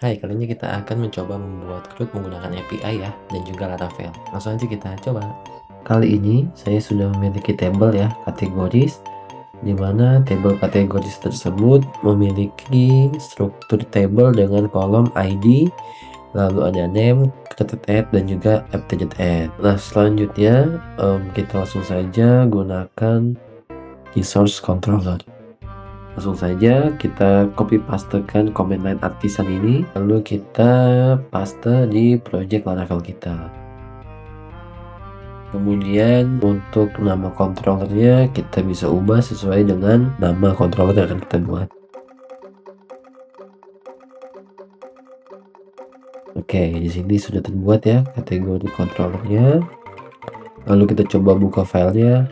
Hai, kali ini kita akan mencoba membuat CRUD menggunakan API ya, dan juga Laravel. Langsung aja kita coba. Kali ini saya sudah memiliki table ya, kategoris, di mana table kategoris tersebut memiliki struktur table dengan kolom ID, lalu ada name, created add, dan juga updated add. Nah, selanjutnya kita langsung saja gunakan resource controller. Langsung saja kita copy pastekan command line artisan ini, lalu kita paste di project Laravel kita. Kemudian untuk nama controllernya kita bisa ubah sesuai dengan nama controller yang akan kita buat. Oke, di sini sudah terbuat ya kategori controllernya. Lalu kita coba buka filenya.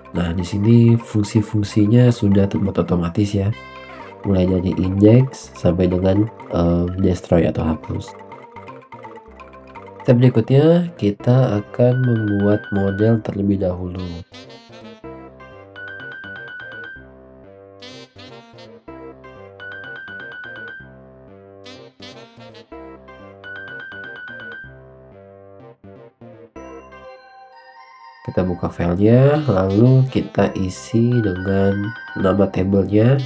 Nah, di sini fungsi-fungsinya sudah terbuat otomatis ya, mulai dari index sampai dengan destroy atau hapus. Step berikutnya kita akan membuat model terlebih dahulu. Kita buka filenya, lalu kita isi dengan nama tabelnya.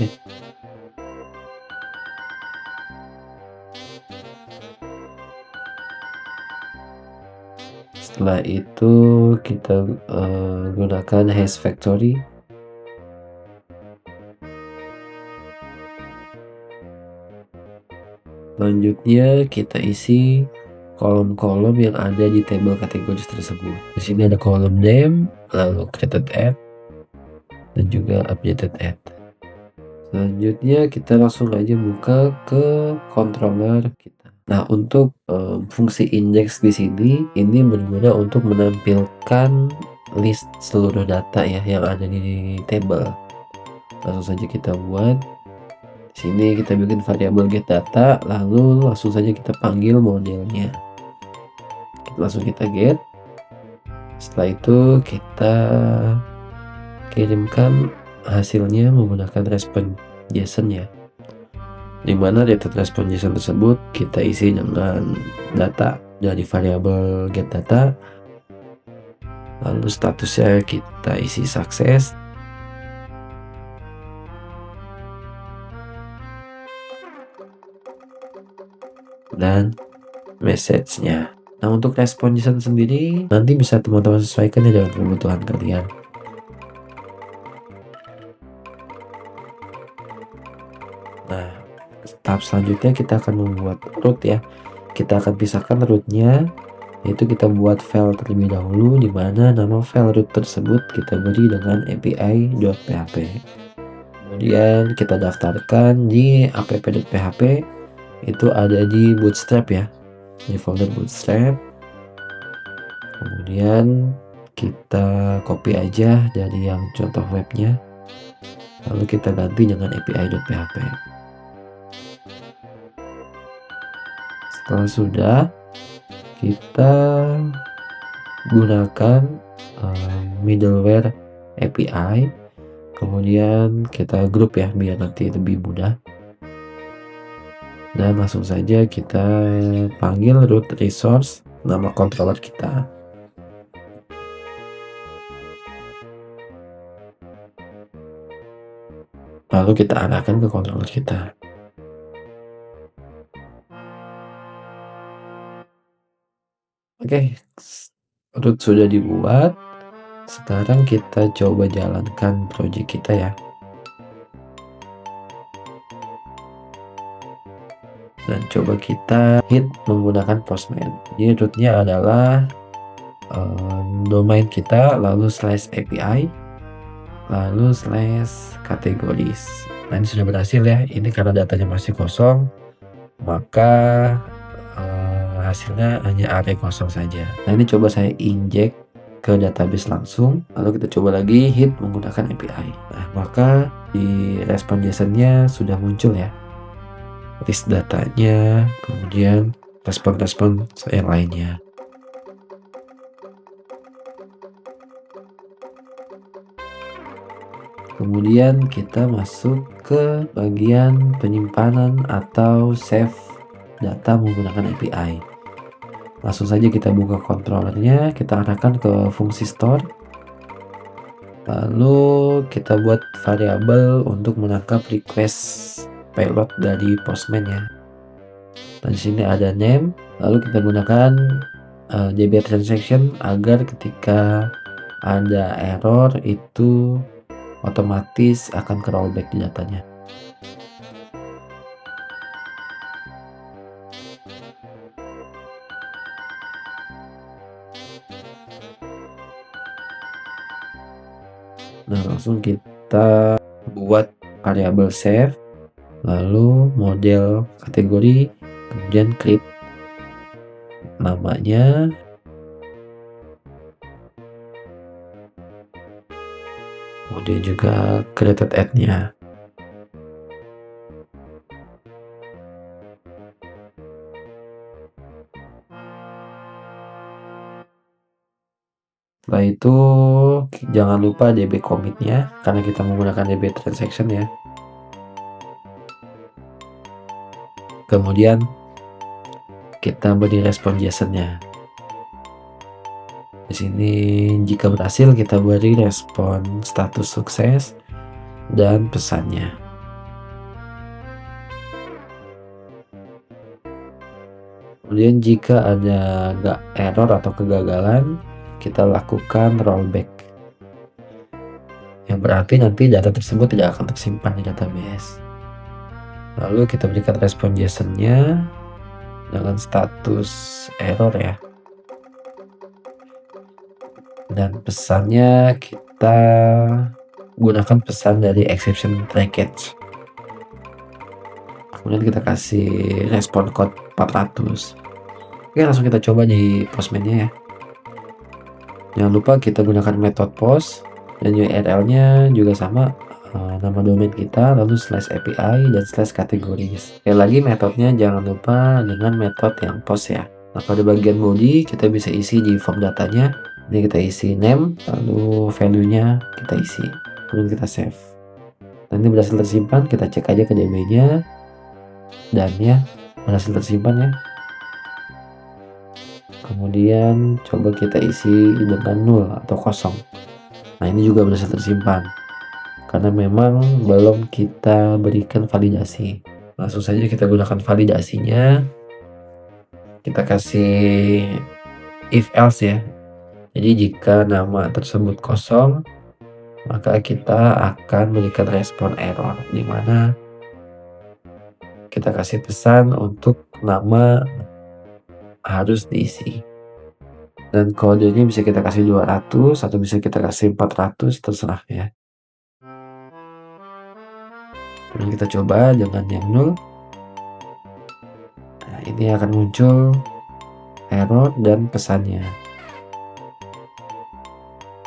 Setelah itu kita gunakan hash factory. Selanjutnya kita isi kolom-kolom yang ada di table kategoris tersebut. Di sini ada kolom name, lalu created add, dan juga updated add. Selanjutnya kita langsung aja buka ke controller kita. Nah, untuk fungsi index di sini ini berguna untuk menampilkan list seluruh data ya yang ada di table. Langsung saja kita buat. Di sini kita bikin variabel get data, lalu langsung saja kita panggil modelnya. Langsung kita get. Setelah itu kita kirimkan hasilnya menggunakan response JSON ya, dimana data response JSON tersebut kita isi dengan data dari variabel get data, lalu statusnya kita isi sukses, dan message-nya. Nah, untuk respon JSON sendiri nanti bisa teman-teman sesuaikan ya dengan kebutuhan kalian. Nah, tahap selanjutnya kita akan membuat root ya. Kita akan pisahkan rootnya, yaitu kita buat file terlebih dahulu, di mana nama file root tersebut kita beri dengan api.php. Kemudian kita daftarkan di app.php, itu ada di Bootstrap ya, di folder Bootstrap. Kemudian kita copy aja dari yang contoh webnya, lalu kita ganti dengan api.php. Setelah sudah, kita gunakan middleware API, kemudian kita grup ya biar nanti lebih mudah, dan langsung saja kita panggil root resource nama controller kita. Lalu kita arahkan ke controller kita. Oke, root sudah dibuat. Sekarang kita coba jalankan project kita ya. Dan coba kita hit menggunakan Postman. Jadi rootnya adalah domain kita, lalu /API, lalu /kategoris. Nah, ini sudah berhasil ya. Ini karena datanya masih kosong, maka hasilnya hanya array kosong saja. Nah, ini coba saya inject ke database langsung, lalu kita coba lagi hit menggunakan API. Nah, maka di respon JSON-nya sudah muncul ya list datanya, kemudian respon-respon yang lainnya. Kemudian kita masuk ke bagian penyimpanan atau save data menggunakan API. Langsung saja kita buka controllernya, kita arahkan ke fungsi store. Lalu kita buat variabel untuk menangkap request payload dari Postman ya. Dan di sini ada name, lalu kita gunakan JB transaction agar ketika ada error itu otomatis akan ke rollback di datanya. Nah, langsung kita buat variabel save, lalu model kategori, kemudian create namanya, kemudian juga created add-nya. Setelah itu jangan lupa DB commit-nya karena kita menggunakan DB transaction ya. Kemudian kita beri respon JSON-nya. Di sini jika berhasil kita beri respon status sukses dan pesannya. Kemudian jika ada error atau kegagalan, kita lakukan rollback. Yang berarti nanti data tersebut tidak akan tersimpan di database. Lalu kita berikan respon JSON-nya dengan status error ya. Dan pesannya kita gunakan pesan dari exception package. Kemudian kita kasih respon code 400. Oke, langsung kita coba di Postman-nya ya. Jangan lupa kita gunakan metode post dan URL-nya juga sama, nama domain kita, lalu /API dan /categories. Sekali lagi metodenya jangan lupa dengan metode yang post ya. Nah, pada bagian body kita bisa isi di form datanya. Ini kita isi name, lalu value-nya kita isi, kemudian kita save. Dan ini berhasil tersimpan, kita cek aja ke DB-nya, dan ya berhasil tersimpan ya. Kemudian coba kita isi dengan 0 atau kosong. Nah, ini juga berhasil tersimpan karena memang belum kita berikan validasi. Langsung saja kita gunakan validasinya. Kita kasih if else ya. Jadi jika nama tersebut kosong, maka kita akan berikan respon error, di mana kita kasih pesan untuk nama harus diisi. Dan kodenya bisa kita kasih 200 atau bisa kita kasih 400, terserah ya. Kemudian kita coba dengan yang 0. Nah, ini akan muncul error dan pesannya.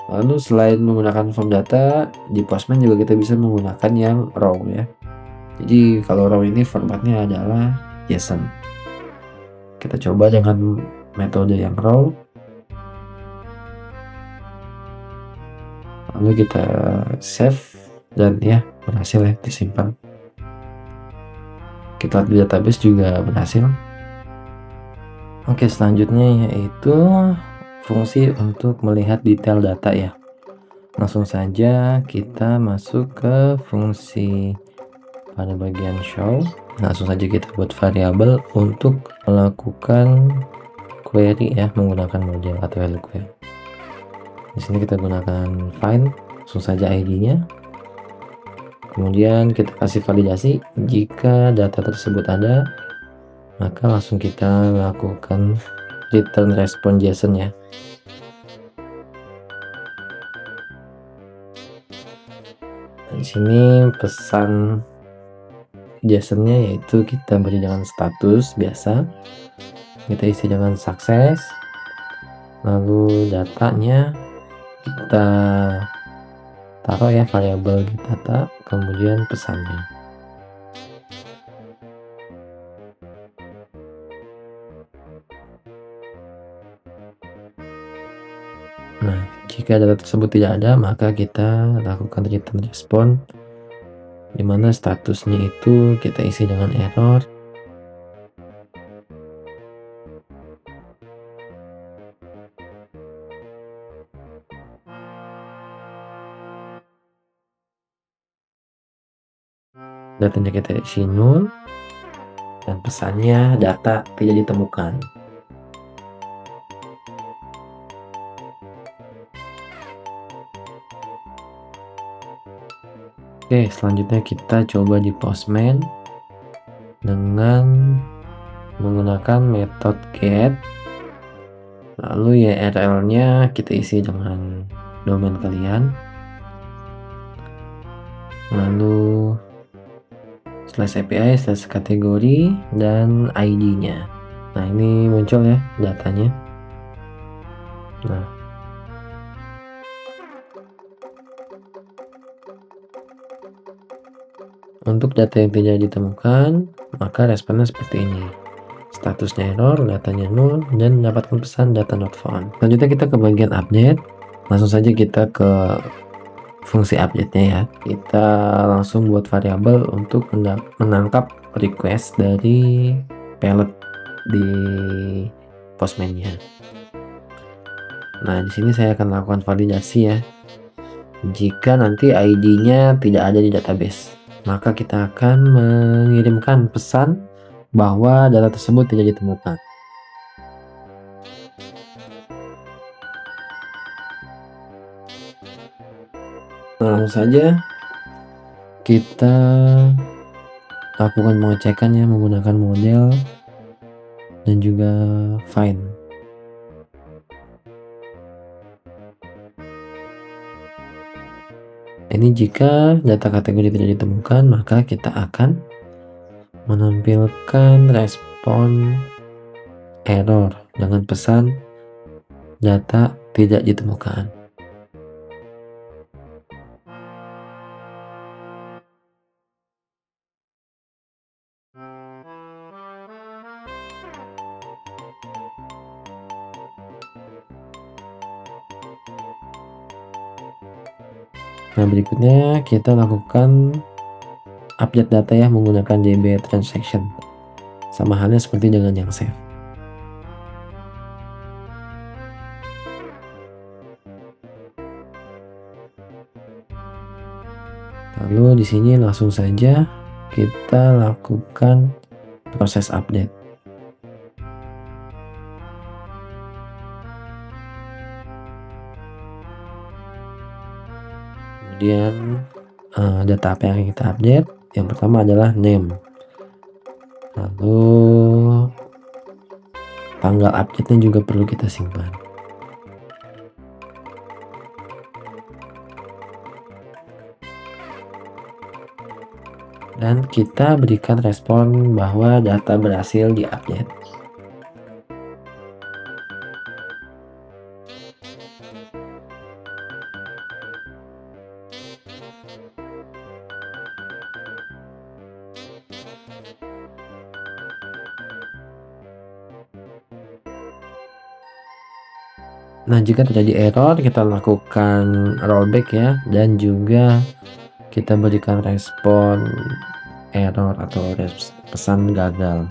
Lalu selain menggunakan form data, di Postman juga kita bisa menggunakan yang raw ya. Jadi kalau raw ini formatnya adalah JSON. Kita coba dengan metode yang raw. Lalu kita save dan ya berhasil ya disimpan. Kita lihat di database juga berhasil. Oke, selanjutnya yaitu fungsi untuk melihat detail data ya. Langsung saja kita masuk ke fungsi pada bagian show. Langsung saja kita buat variabel untuk melakukan query ya menggunakan model atau LQL. Di sini kita gunakan find, langsung saja ID-nya. Kemudian kita kasih validasi. Jika data tersebut ada, maka langsung kita lakukan return respon JSON ya. Di sini pesan JSON-nya yaitu kita beri dengan status biasa, kita isi dengan sukses, lalu datanya kita taruh ya variabel data, kemudian pesannya. Nah, jika data tersebut tidak ada, maka kita lakukan return respon, dimana statusnya itu kita isi dengan error. datanya kita isi 0 dan pesannya data tidak ditemukan. Oke, selanjutnya kita coba di Postman dengan menggunakan metode get, lalu URL-nya kita isi dengan domain kalian, lalu /API /kategori dan ID-nya. Nah, ini muncul ya datanya. Nah, untuk data yang tidak ditemukan, maka responnya seperti ini. Statusnya error, datanya 0, dan mendapatkan pesan data not found. Selanjutnya kita ke bagian update. Langsung saja kita ke fungsi update-nya ya. Kita langsung buat variabel untuk menangkap request dari pallet di Postman-nya. Nah, di sini saya akan lakukan validasi ya. Jika nanti ID-nya tidak ada di database, maka kita akan mengirimkan pesan bahwa data tersebut tidak ditemukan. Nah, langsung saja kita lakukan pengecekannya menggunakan model dan juga find. Ini jika data kategori tidak ditemukan, maka kita akan menampilkan respon error dengan pesan data tidak ditemukan. Nah, berikutnya kita lakukan update data ya menggunakan db transaction, sama halnya seperti dengan yang save. Lalu di sini langsung saja kita lakukan proses update. Kemudian data apa yang kita update? Yang pertama adalah name, lalu tanggal update-nya juga perlu kita simpan. Dan kita berikan respon bahwa data berhasil diupdate. Nah, jika terjadi error, kita lakukan rollback ya, dan juga kita berikan respon error atau pesan gagal.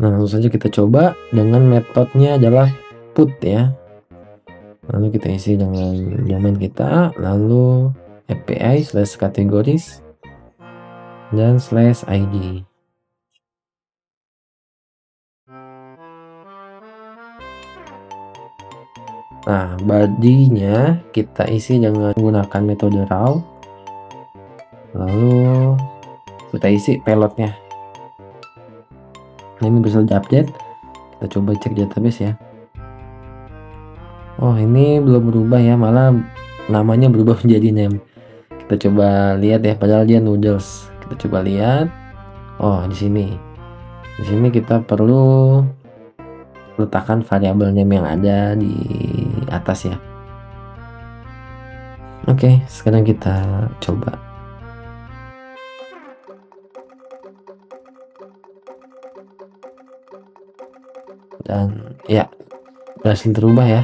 Nah, langsung saja kita coba dengan metodenya adalah put ya. Lalu kita isi dengan domain kita, lalu API /kategoris dan /ID. Nah, body-nya kita isi dengan menggunakan metode raw, lalu kita isi payload-nya. Nah, ini bisa diupdate. Kita coba cek database ya. Oh, ini belum berubah ya, malah namanya berubah menjadi name. Kita coba lihat ya, padahal dia noodles. Kita coba lihat. Oh, di sini. Di sini kita perlu letakkan variabel name yang ada di atas ya. Oke, sekarang kita coba. Dan ya, berhasil terubah ya.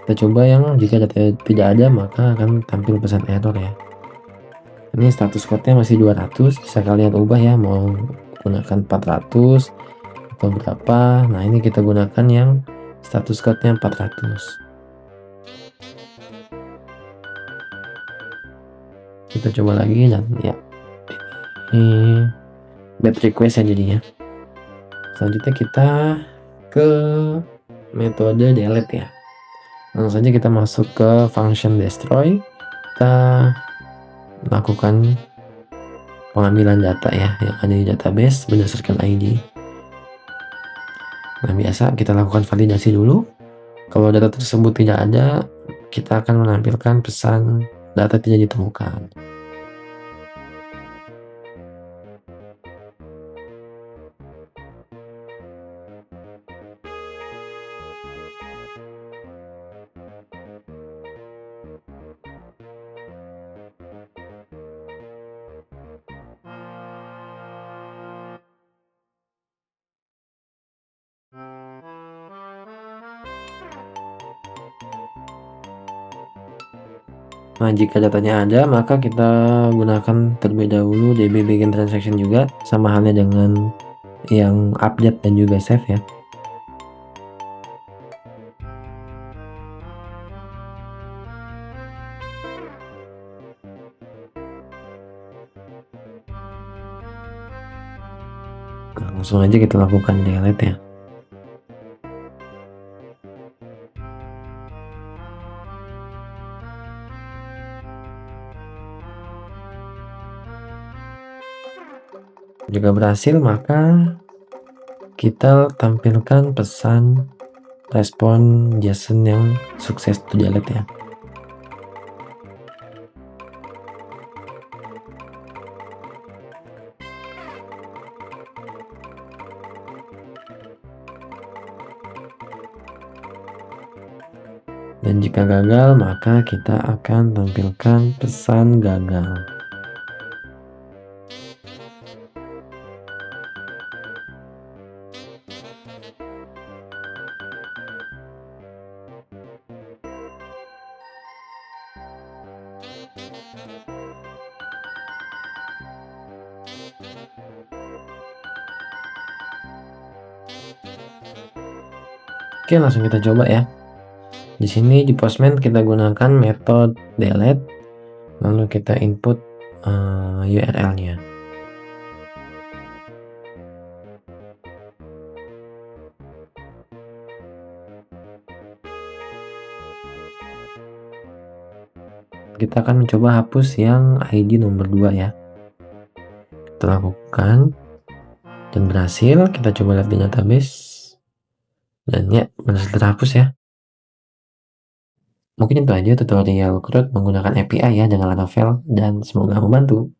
Kita coba yang jika data tidak ada maka akan tampil pesan error ya. Ini status code-nya masih 200, bisa kalian ubah ya, mau gunakan 400 atau berapa. Nah, ini kita gunakan yang status code-nya 400. Kita coba lagi dan ya, ini bad request ya jadinya. Selanjutnya kita ke metode delete ya. Langsung saja kita masuk ke function destroy. Kita lakukan pengambilan data ya yang ada di database berdasarkan ID. Nah, biasa kita lakukan validasi dulu. Kalau data tersebut tidak ada, kita akan menampilkan pesan data tidak ditemukan. Nah, jika datanya ada, maka kita gunakan terlebih dahulu DB begin transaction juga, sama halnya dengan yang update dan juga save ya. Nah, langsung aja kita lakukan delete ya. Jika berhasil, maka kita tampilkan pesan respon JSON yang sukses to delete ya. Dan jika gagal, maka kita akan tampilkan pesan gagal. Oke, langsung kita coba ya. Di sini di Postman kita gunakan metode delete, lalu kita input URL-nya. Kita akan mencoba hapus yang ID nomor 2 ya. Kita lakukan dan berhasil. Kita coba lihat di database dan ya, berhasil terhapus ya. Mungkin itu aja tutorial CRUD menggunakan API ya dengan Laravel, dan semoga membantu.